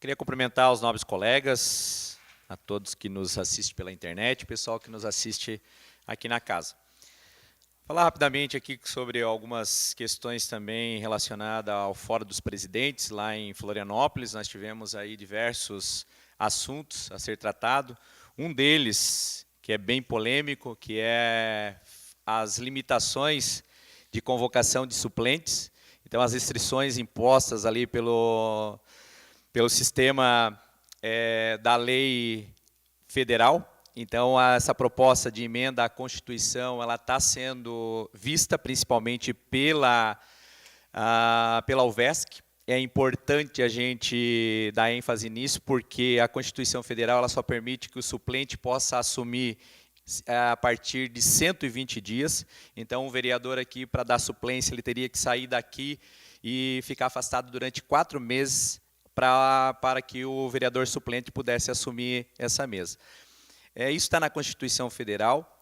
Queria cumprimentar os nobres colegas, a todos que nos assistem pela internet, o pessoal que nos assiste aqui na casa. Falar rapidamente aqui sobre algumas questões também relacionadas ao Fórum dos Presidentes, lá em Florianópolis. Nós tivemos aí diversos assuntos a ser tratado. Um deles, que é bem polêmico, que é as limitações de convocação de suplentes. Então, as restrições impostas ali pelo sistema da lei federal. Então, essa proposta de emenda à Constituição, ela está sendo vista principalmente pela UVESC. É importante a gente dar ênfase nisso, porque a Constituição Federal ela só permite que o suplente possa assumir a partir de 120 dias. Então, o vereador aqui, para dar suplência, ele teria que sair daqui e ficar afastado durante 4 meses para que o vereador suplente pudesse assumir essa mesa. Isso está na Constituição Federal.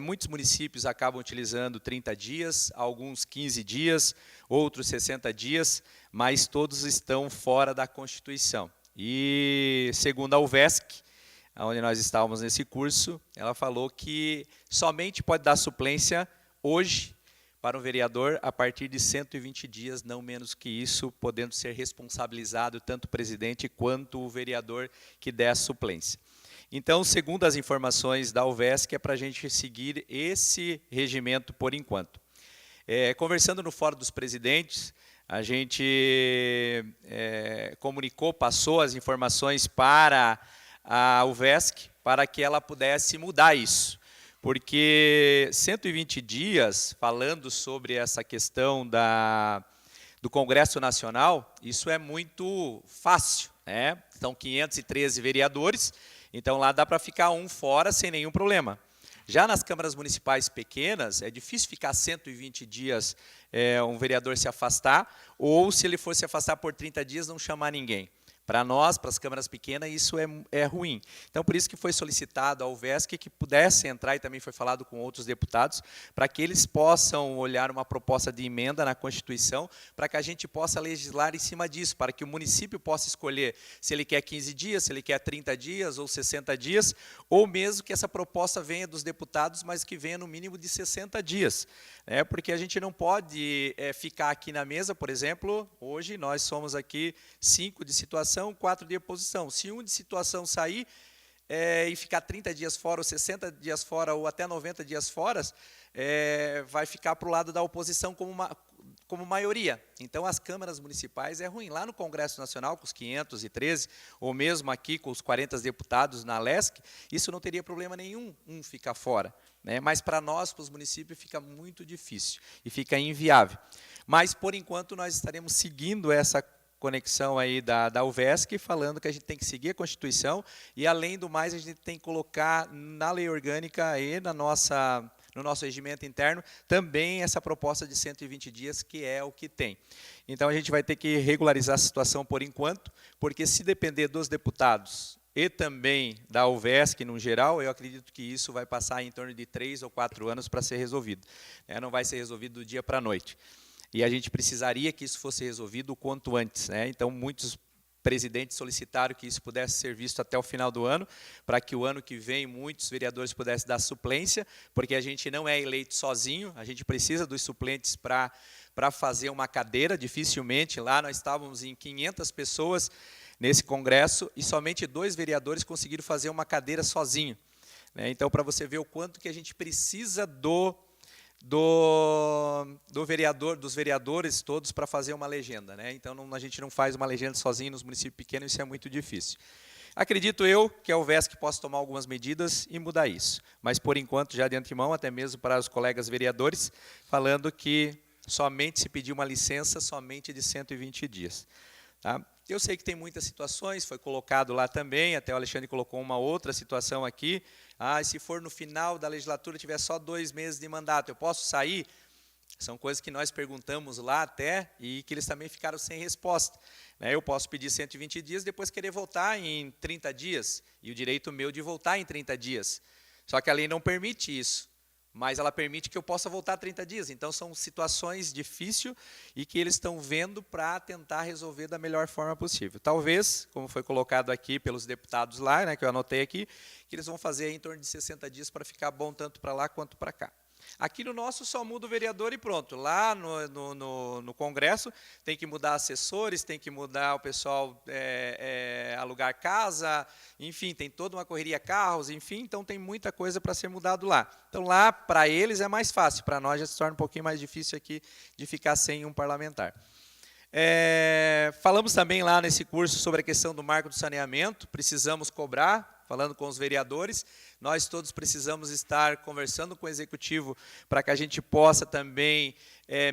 Muitos municípios acabam utilizando 30 dias, alguns 15 dias, outros 60 dias, mas todos estão fora da Constituição. E, segundo a UVESC, onde nós estávamos nesse curso, ela falou que somente pode dar suplência hoje para um vereador a partir de 120 dias, não menos que isso, podendo ser responsabilizado tanto o presidente quanto o vereador que der a suplência. Então, segundo as informações da UVESC, é para a gente seguir esse regimento por enquanto. Conversando no Fórum dos Presidentes, a gente comunicou, passou as informações para a UVESC, para que ela pudesse mudar isso. Porque 120 dias, falando sobre essa questão do Congresso Nacional, isso é muito fácil, né? São 513 vereadores, então lá dá para ficar um fora sem nenhum problema. Já nas câmaras municipais pequenas, é difícil ficar 120 dias um vereador se afastar, ou se ele for se afastar por 30 dias, não chamar ninguém. Para nós, para as câmaras pequenas, isso é ruim. Então, por isso que foi solicitado ao UVESC que pudesse entrar, e também foi falado com outros deputados, para que eles possam olhar uma proposta de emenda na Constituição, para que a gente possa legislar em cima disso, para que o município possa escolher se ele quer 15 dias, se ele quer 30 dias ou 60 dias, ou mesmo que essa proposta venha dos deputados, mas que venha no mínimo de 60 dias. Porque a gente não pode ficar aqui na mesa, por exemplo, hoje nós somos aqui 5 de situação, 4 de oposição. Se um de situação sair e ficar 30 dias fora, ou 60 dias fora, ou até 90 dias fora, vai ficar para o lado da oposição como maioria. Então, as câmaras municipais é ruim. Lá no Congresso Nacional, com os 513, ou mesmo aqui com os 40 deputados na LESC, isso não teria problema nenhum, ficar fora. Mas para nós, para os municípios, fica muito difícil e fica inviável. Mas, por enquanto, nós estaremos seguindo essa conexão aí da UVESC, falando que a gente tem que seguir a Constituição e, além do mais, a gente tem que colocar na lei orgânica e no nosso regimento interno também essa proposta de 120 dias, que é o que tem. Então, a gente vai ter que regularizar a situação por enquanto, porque se depender dos deputados e também da UVESC, no geral, eu acredito que isso vai passar em torno de 3 ou 4 anos para ser resolvido. Não vai ser resolvido do dia para a noite. E a gente precisaria que isso fosse resolvido o quanto antes. Então, muitos presidentes solicitaram que isso pudesse ser visto até o final do ano, para que o ano que vem muitos vereadores pudessem dar suplência, porque a gente não é eleito sozinho, a gente precisa dos suplentes para fazer uma cadeira, dificilmente. Lá nós estávamos em 500 pessoas nesse congresso, e somente 2 vereadores conseguiram fazer uma cadeira sozinho. Então, para você ver o quanto que a gente precisa do vereador, dos vereadores todos para fazer uma legenda. Então, a gente não faz uma legenda sozinho nos municípios pequenos, isso é muito difícil. Acredito eu que a UVESC possa tomar algumas medidas e mudar isso. Mas, por enquanto, já de antemão, até mesmo para os colegas vereadores, falando que somente se pedir uma licença somente de 120 dias. Tá? Eu sei que tem muitas situações, foi colocado lá também, até o Alexandre colocou uma outra situação aqui. Se for no final da legislatura, tiver só 2 meses de mandato, eu posso sair? São coisas que nós perguntamos lá até e que eles também ficaram sem resposta. Eu posso pedir 120 dias, depois querer voltar em 30 dias, e o direito meu de voltar em 30 dias. Só que a lei não permite isso. mas ela permite que eu possa voltar 30 dias. Então, são situações difíceis e que eles estão vendo para tentar resolver da melhor forma possível. Talvez, como foi colocado aqui pelos deputados lá, né, que eu anotei aqui, que eles vão fazer em torno de 60 dias para ficar bom tanto para lá quanto para cá. Aqui no nosso só muda o vereador e pronto. Lá no Congresso tem que mudar assessores, tem que mudar o pessoal alugar casa, enfim, tem toda uma correria, carros, enfim, então tem muita coisa para ser mudado lá. Então lá, para eles é mais fácil, para nós já se torna um pouquinho mais difícil aqui de ficar sem um parlamentar. Falamos também lá nesse curso sobre a questão do marco do saneamento, precisamos cobrar, falando com os vereadores, nós todos precisamos estar conversando com o executivo para que a gente possa também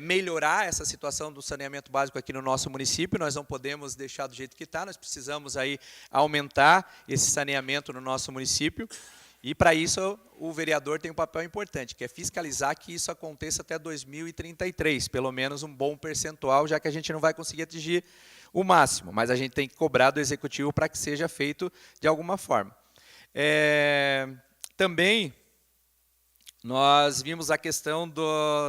melhorar essa situação do saneamento básico aqui no nosso município. Nós não podemos deixar do jeito que está, nós precisamos aí aumentar esse saneamento no nosso município. E, para isso, o vereador tem um papel importante, que é fiscalizar que isso aconteça até 2033, pelo menos um bom percentual, já que a gente não vai conseguir atingir o máximo, mas a gente tem que cobrar do executivo para que seja feito de alguma forma. Também, nós vimos a questão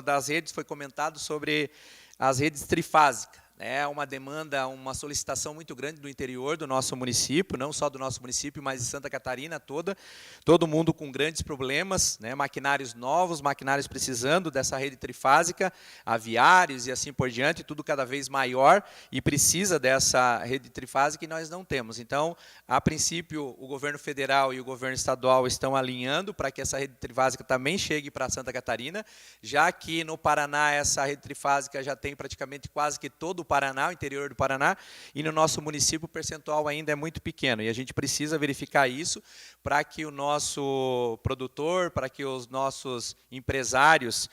das redes, foi comentado sobre as redes trifásicas. É uma demanda, uma solicitação muito grande do interior do nosso município, não só do nosso município, mas de Santa Catarina toda, todo mundo com grandes problemas, né, maquinários novos, maquinários precisando dessa rede trifásica, aviários e assim por diante, tudo cada vez maior e precisa dessa rede trifásica e nós não temos. Então, a princípio, o governo federal e o governo estadual estão alinhando para que essa rede trifásica também chegue para Santa Catarina, já que no Paraná essa rede trifásica já tem praticamente quase que todo o Paraná, o interior do Paraná, e no nosso município o percentual ainda é muito pequeno, e a gente precisa verificar isso para que o nosso produtor, para que os nossos empresários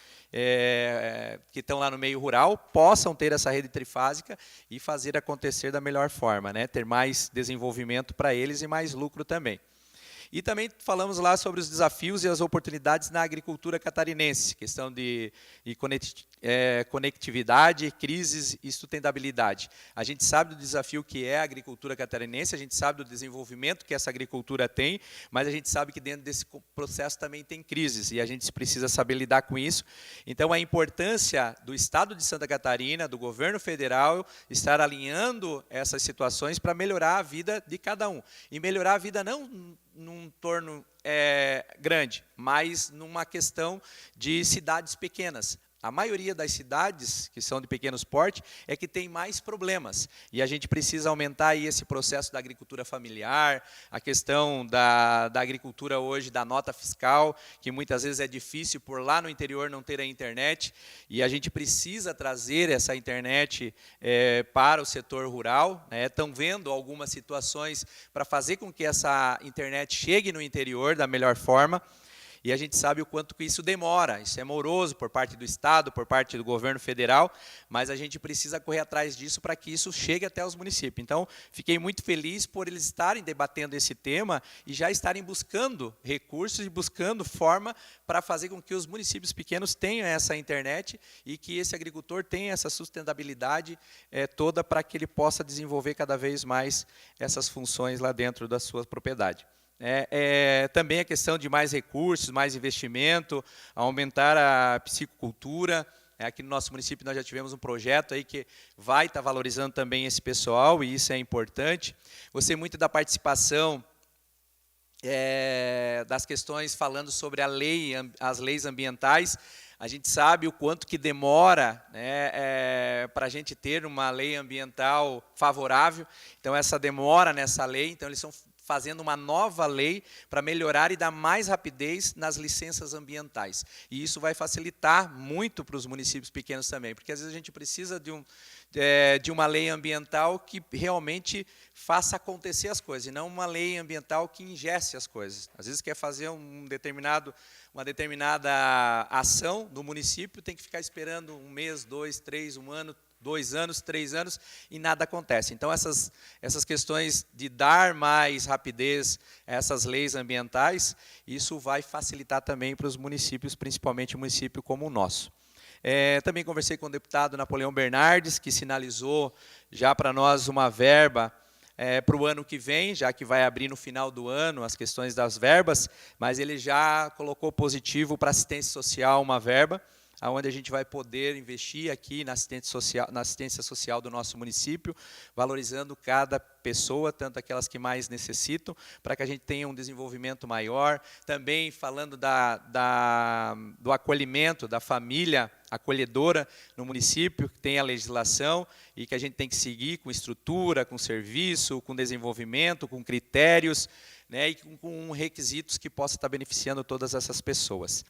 que estão lá no meio rural possam ter essa rede trifásica e fazer acontecer da melhor forma, né? Ter mais desenvolvimento para eles e mais lucro também. E também falamos lá sobre os desafios e as oportunidades na agricultura catarinense, questão de conectividade, crises e sustentabilidade. A gente sabe do desafio que é a agricultura catarinense, a gente sabe do desenvolvimento que essa agricultura tem, mas a gente sabe que dentro desse processo também tem crises, e a gente precisa saber lidar com isso. Então, a importância do Estado de Santa Catarina, do governo federal, estar alinhando essas situações para melhorar a vida de cada um. E melhorar a vida não num torno grande, mas numa questão de cidades pequenas. A maioria das cidades, que são de pequenos porte, é que tem mais problemas. E a gente precisa aumentar aí esse processo da agricultura familiar, a questão da agricultura hoje, da nota fiscal, que muitas vezes é difícil por lá no interior não ter a internet. E a gente precisa trazer essa internet para o setor rural. Estão vendo algumas situações para fazer com que essa internet chegue no interior da melhor forma. E a gente sabe o quanto que isso demora, isso é moroso por parte do Estado, por parte do governo federal, mas a gente precisa correr atrás disso para que isso chegue até os municípios. Então, fiquei muito feliz por eles estarem debatendo esse tema e já estarem buscando recursos e buscando forma para fazer com que os municípios pequenos tenham essa internet e que esse agricultor tenha essa sustentabilidade toda para que ele possa desenvolver cada vez mais essas funções lá dentro da sua propriedade. Também a questão de mais recursos, mais investimento, aumentar a piscicultura. Aqui no nosso município nós já tivemos um projeto aí que vai estar valorizando também esse pessoal, e isso é importante. Gostei muito da participação das questões falando sobre as leis ambientais. A gente sabe o quanto que demora para a gente ter uma lei ambiental favorável. Então, essa demora nessa lei, então eles estão fazendo uma nova lei para melhorar e dar mais rapidez nas licenças ambientais. E isso vai facilitar muito para os municípios pequenos também, porque às vezes a gente precisa de uma lei ambiental que realmente faça acontecer as coisas, e não uma lei ambiental que ingesse as coisas. Às vezes quer fazer uma determinada ação do município, tem que ficar esperando um mês, 2, 3, um ano, 2 anos, 3 anos, e nada acontece. Então, essas questões de dar mais rapidez a essas leis ambientais, isso vai facilitar também para os municípios, principalmente um município como o nosso. Também conversei com o deputado Napoleão Bernardes, que sinalizou já para nós uma verba para o ano que vem, já que vai abrir no final do ano as questões das verbas, mas ele já colocou positivo para assistência social uma verba, onde a gente vai poder investir aqui na assistência social do nosso município, valorizando cada pessoa, tanto aquelas que mais necessitam, para que a gente tenha um desenvolvimento maior. Também falando do acolhimento, da família acolhedora no município, que tem a legislação e que a gente tem que seguir com estrutura, com serviço, com desenvolvimento, com critérios, né, e com requisitos que possam estar beneficiando todas essas pessoas.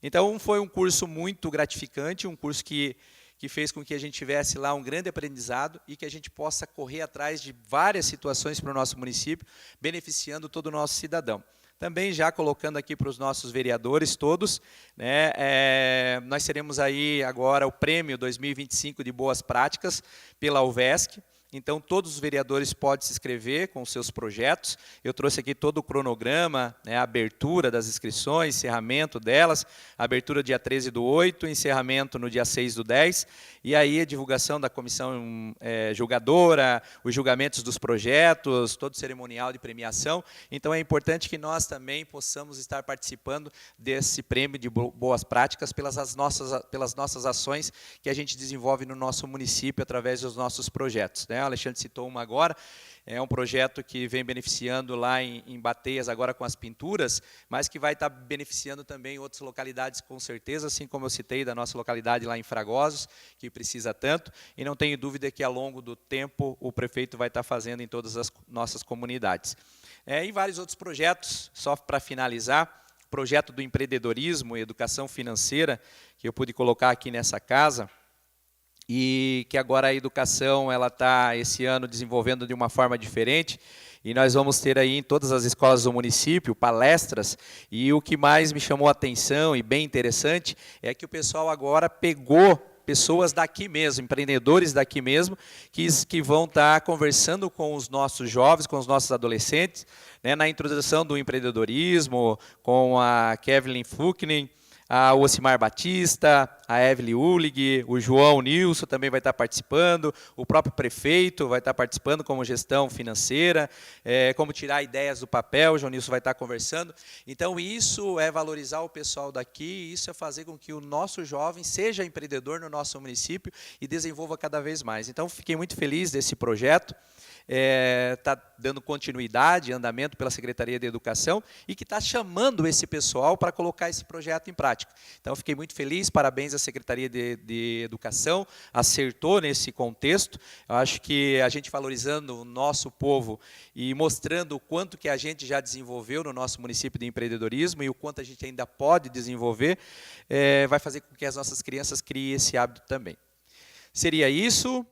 Então, foi um curso muito gratificante, um curso que fez com que a gente tivesse lá um grande aprendizado e que a gente possa correr atrás de várias situações para o nosso município, beneficiando todo o nosso cidadão. Também já colocando aqui para os nossos vereadores todos, né, nós teremos aí agora o prêmio 2025 de Boas Práticas pela UVESC. Então, todos os vereadores podem se inscrever com os seus projetos. Eu trouxe aqui todo o cronograma, né, a abertura das inscrições, encerramento delas, abertura dia 13/8, encerramento no dia 6/10, e aí a divulgação da comissão julgadora, os julgamentos dos projetos, todo o cerimonial de premiação. Então, é importante que nós também possamos estar participando desse prêmio de boas práticas pelas nossas ações que a gente desenvolve no nosso município através dos nossos projetos, né? O Alexandre citou uma agora, é um projeto que vem beneficiando lá em Bateias agora com as pinturas, mas que vai estar beneficiando também outras localidades com certeza, assim como eu citei da nossa localidade lá em Fragosos, que precisa tanto, e não tenho dúvida que ao longo do tempo o prefeito vai estar fazendo em todas as nossas comunidades. E vários outros projetos, só para finalizar, projeto do empreendedorismo e educação financeira, que eu pude colocar aqui nessa casa, e que agora a educação ela está esse ano desenvolvendo de uma forma diferente, e nós vamos ter aí em todas as escolas do município palestras, e o que mais me chamou a atenção e bem interessante é que o pessoal agora pegou pessoas daqui mesmo, empreendedores daqui mesmo, que vão estar conversando com os nossos jovens, com os nossos adolescentes, né, na introdução do empreendedorismo, com a Kevin Fuchning, o Ocimar Batista, a Evelyn Ulig, o João Nilson também vai estar participando, o próprio prefeito vai estar participando como gestão financeira, como tirar ideias do papel, o João Nilson vai estar conversando. Então, isso é valorizar o pessoal daqui, isso é fazer com que o nosso jovem seja empreendedor no nosso município e desenvolva cada vez mais. Então, fiquei muito feliz desse projeto. Está dando continuidade, andamento pela Secretaria de Educação e que está chamando esse pessoal para colocar esse projeto em prática. Então, fiquei muito feliz, parabéns à Secretaria de Educação, acertou nesse contexto. Eu acho que a gente valorizando o nosso povo e mostrando o quanto que a gente já desenvolveu no nosso município de empreendedorismo e o quanto a gente ainda pode desenvolver, vai fazer com que as nossas crianças criem esse hábito também. Seria isso.